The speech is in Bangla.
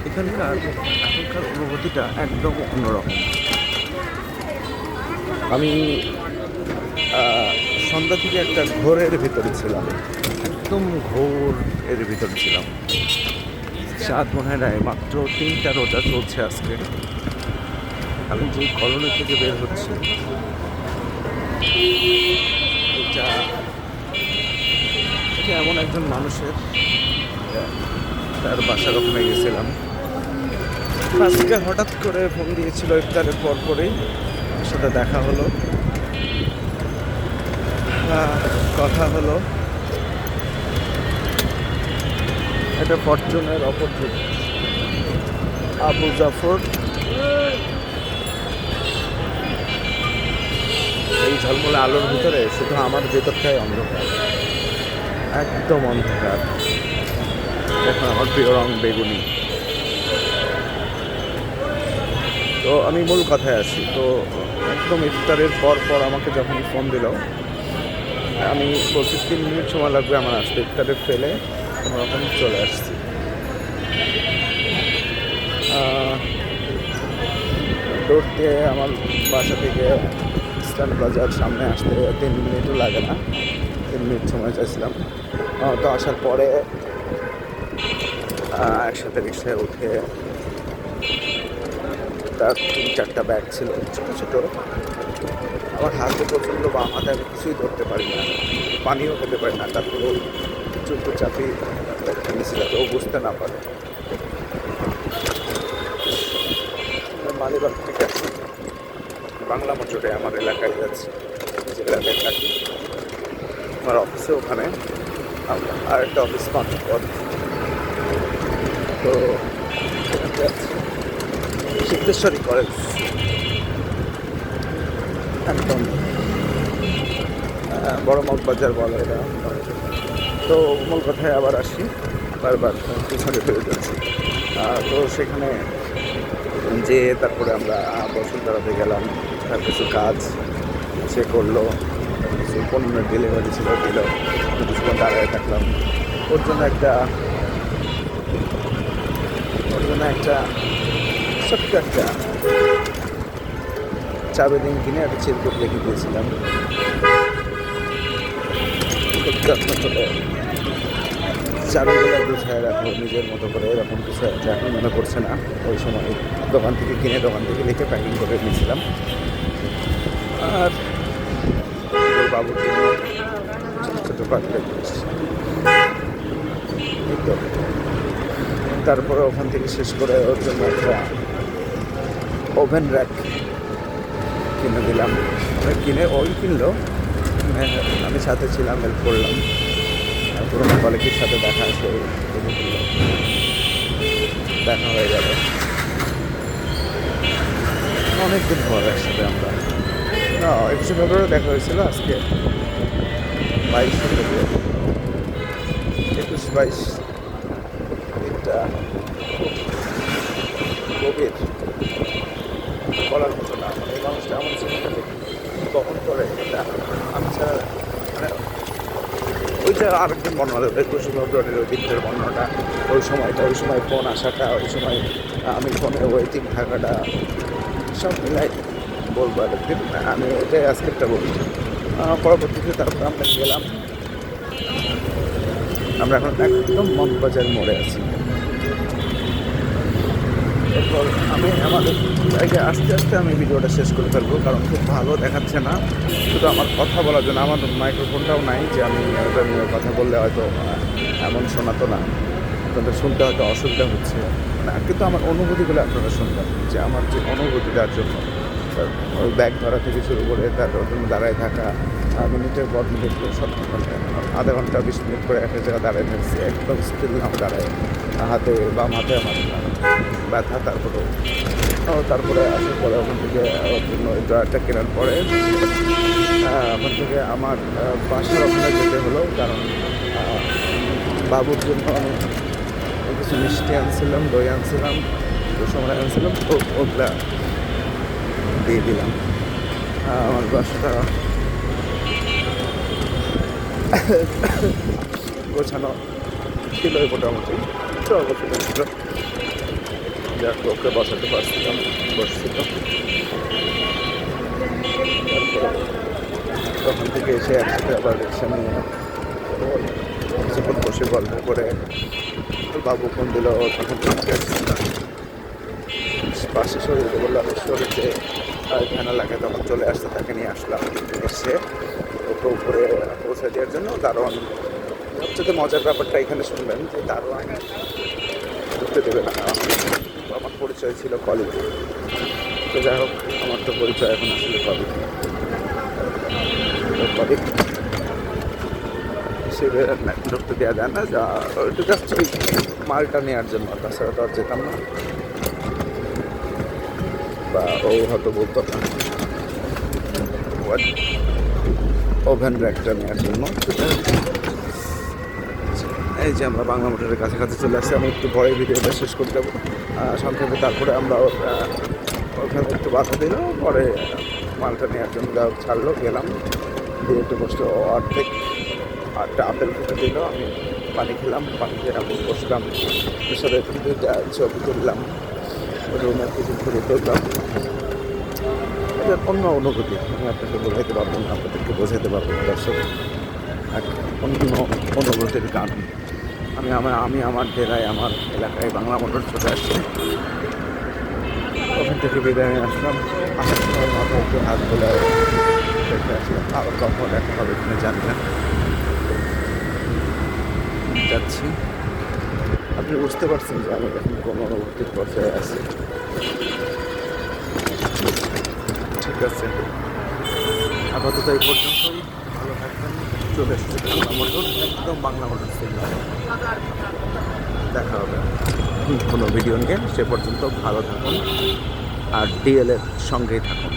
এখানকার এখনকার অনুভূতিটা একদম অন্যরকম। আমি সন্ধ্যা থেকে একটা ঘোরের ভিতরে ছিলাম, একদম ঘোর এর ভিতরে ছিলাম। চাঁদ মনে হয় মাত্র 3টা রোজা চলছে আজকে। আমি যে কলোনি থেকে বের হচ্ছি, এটা এমন একজন মানুষের, তার বাসার ওখানে গেছিলাম। আজকে হঠাৎ করে ফোন দিয়েছিল ইফতারের পরপরই, আমার সাথে দেখা হলো, কথা হলো। এটা ফরচুনের অপোজিট আবু জাফর। এই ঝলমলে আলোর ভিতরে শুধু আমার ভেতরটাই অন্ধকার, একদম অন্ধকার। এখন আমার প্রিয় রং বেগুনি। তো আমি মূল কথায় আসি। তো একদম ইফতারের পর আমাকে যখন ফোন দিল, আমি বলছি 3 মিনিট সময় লাগবে আমার আসতে। ইফতারে ফেলে কোনো রকম চলে আসছি। দৌড় দিয়ে আমার বাসা থেকে স্ট্যান্ড বাজার সামনে আসতে 3 মিনিটও লাগে না, 3 মিনিট সময় চাইছিলাম। তো আসার পরে একসাথে রিক্সায় উঠে, তার 3-4টা ব্যাগ ছিল ছোটো ছোটো। আমার হাতে প্রচণ্ড বাম হাতে, আমি কিছুই ধরতে পারি না, পানিও খেতে পারি না। তারপরেও চুপু চাপি কিনেছিল, তো ও বুঝতে না পারে। মালিবাগ থেকে বাংলা মোটরে আমার এলাকায় যাচ্ছি, যে এলাকায় থাকি। আমার অফিসে ওখানে, আর একটা অফিস পাঁচ পথ। তো সিদ্ধেশ্বরী কলেজ একদম বড় মগবাজার বলে এটা। তো মূল কথায় আবার আসি, বারবার পিছনে ফিরে যাচ্ছি। তো সেখানে যে তারপরে আমরা বসুন্ধরাতে গেলাম, তার কিছু কাজ সে করলো, কিছু পণ্যের ডেলিভারি ছিল, দিল। কিছুক্ষণ দাঁড়ায় থাকলাম। ওর জন্য একটা ছোট্ট একটা চাবেদিন কিনে একটা চিরকুট রেখে দিয়েছিলাম। খুব যত্ন করে চাবিগুলো গুছায় রাখো নিজের মতো করে, এরকম কিছু একটা এখন মনে করছে না। ওই সময় দোকান থেকে লিখে প্যাকিং করে নিয়েছিলাম। আর ওর বাবুর জন্য ছোটো ছোটো পাখি। তারপরে ওখান থেকে শেষ করে ওর জন্য একটা ওভেন র্যাক কিনে দিলাম। ওই কিনলো, আমি সাথে ছিলাম, হেল্প করলাম। পুরোনো কলেজের সাথে দেখা হয়ে গেল অনেকদিন পরে। একসাথে আমরা 21 ফেব্রুয়ারি দেখা হয়েছিল। আজকে 22 ফেব্রুয়ারি, 21-22 দিনটা খুব গভীর, বলার মতো না। এই মানুষটা এমন জীবনটাকে বহন করে, এটা আমি ছাড়া মানে ওইটা আরেকদিন বর্ণনা দেবে। 21 ফেব্রুয়ারির ওই দিনটার বর্ণনাটা, ওই সময় ফোন আসাটা, ওই সময় আমি ফোনে ওয়েটিং থাকাটা, সব মিলাই বলবো আরেকদিন। আমি ওইটাই আজকেরটা বলি। পরবর্তীতে তারপর আমরা গেলাম, আমরা এখন একদম মগবাজার মোড়ে আছি। এরপর আমি আমাদের জায়গায় আস্তে আস্তে আমি ভিডিওটা শেষ করে ফেলবো, কারণ খুব ভালো দেখাচ্ছে না। শুধু আমার কথা বলার জন্য, আমার মাইক্রোফোনটাও নাই যে আমি ওটা নিয়ে কথা বললে হয়তো এমন শোনাতো না, আপনাদের শুনতে হয়তো অসুবিধা হচ্ছে না। কিন্তু আমার অনুভূতিগুলো আপনারা শুনবেন, যে আমার যে অনুভূতিটার জন্য ওই ব্যাগ ধরা থেকে শুরু করে তার জন্য দাঁড়ায় থাকা, মিনিটের পর মিনিট সব আধা ঘন্টা 20 মিনিট করে একটা জায়গায় দাঁড়ায় থাকছি, একদম স্টিল না দাঁড়ায়। বাম হাতে আমার ব্যথা। তারপরে আসার পরে ওখান থেকে ওই ড্রয়ারটা কেনার পরে ওখান থেকে আমার বাসার ওখানে যেতে হলো, কারণ বাবুর জন্য আমি কিছু মিষ্টি আনছিলাম, দই আনছিলাম, সময় আনছিলাম, তো ওগুলা দিয়ে দিলাম। আমার বাসাটা গোছানো ছিল মোটামুটি, ছিল। যাক ওকে বসাতে পারছিলাম, বসছিল। তারপরে তখন থেকে এসে একসাথে আবার রিক্সা নিয়ে কিছুক্ষণ বসে গল্প করে বাবু ফোন দিল, তখন পাশে শরীরে বললো আমি শরীরে ঠান্ডা লাগে, তখন চলে আসতে তাকে নিয়ে আসলাম। এসে ওকে উপরে পৌঁছে দেওয়ার জন্য দারোয়ান, সবচেয়ে মজার ব্যাপারটা এখানে শুনবেন যে দারোয়ান ঢুকতে দেবে না। আমার পরিচয় ছিল কলেজ, তো যাই হোক আমার তো পরিচয় এখন আসলে কলেজ কলেজ হিসেবে ঢুকতে দেওয়া যায় না, যা ওইটু জাস্ট ওই মালটা নেওয়ার জন্য, তাছাড়া তো আর যেতাম না, বা ও হয়তো বলতো না ওভেন র্যাকটা নেওয়ার জন্য। এই যে আমরা বাংলা মোটরের কাছাকাছি চলে আসছি, আমি একটু পরে ভিডিওটা শেষ করে দেবো সংক্ষেপে। তারপরে আমরা ওখানে একটু বাধা দিল, পরে মালটা নেওয়ার জন্য যা ছাড়লো, গেলাম, দিয়ে একটু বসতে অর্ধেক আটটা আপেল খেতে দিল, আমি পানি খেলাম, পানি খেয়ে আমি বসলাম, ওর সাথে কিন্তু ছবি তুললাম, রুমের কিছু ঘুরে তুললাম। এটা অন্য অনুভূতি, আমি আপনাকে বোঝাইতে পারবো না, আপনাদেরকে বোঝাতে পারবো না দর্শক, এক অন্য অনুভূতির গান। আমি আমার ডেরায়, আমার এলাকায় বাংলা মোটর চলে আসছি। ওখান থেকে বিদায় নিয়ে আসলাম, আসার সময় মাথায় একটু হাত তোলা দেখে আসলাম, আবার কখন দেখা হবে কিনা জানি না, যাচ্ছি। আপনি বুঝতে পারছেন যে আমি এখন কোনো অনুভূতির পর্যায়ে আছি। ঠিক আছে, আপাতত এই পর্যন্তই, ভালো থাকবেন। চলে এসেছে বাংলা মোটর, একদম বাংলা মোটর সিগন্যাল। দেখা হবে কোনো ভিডিও নিয়ে, সে পর্যন্ত ভালো থাকুন আর ডিএল এর সঙ্গেই থাকুন।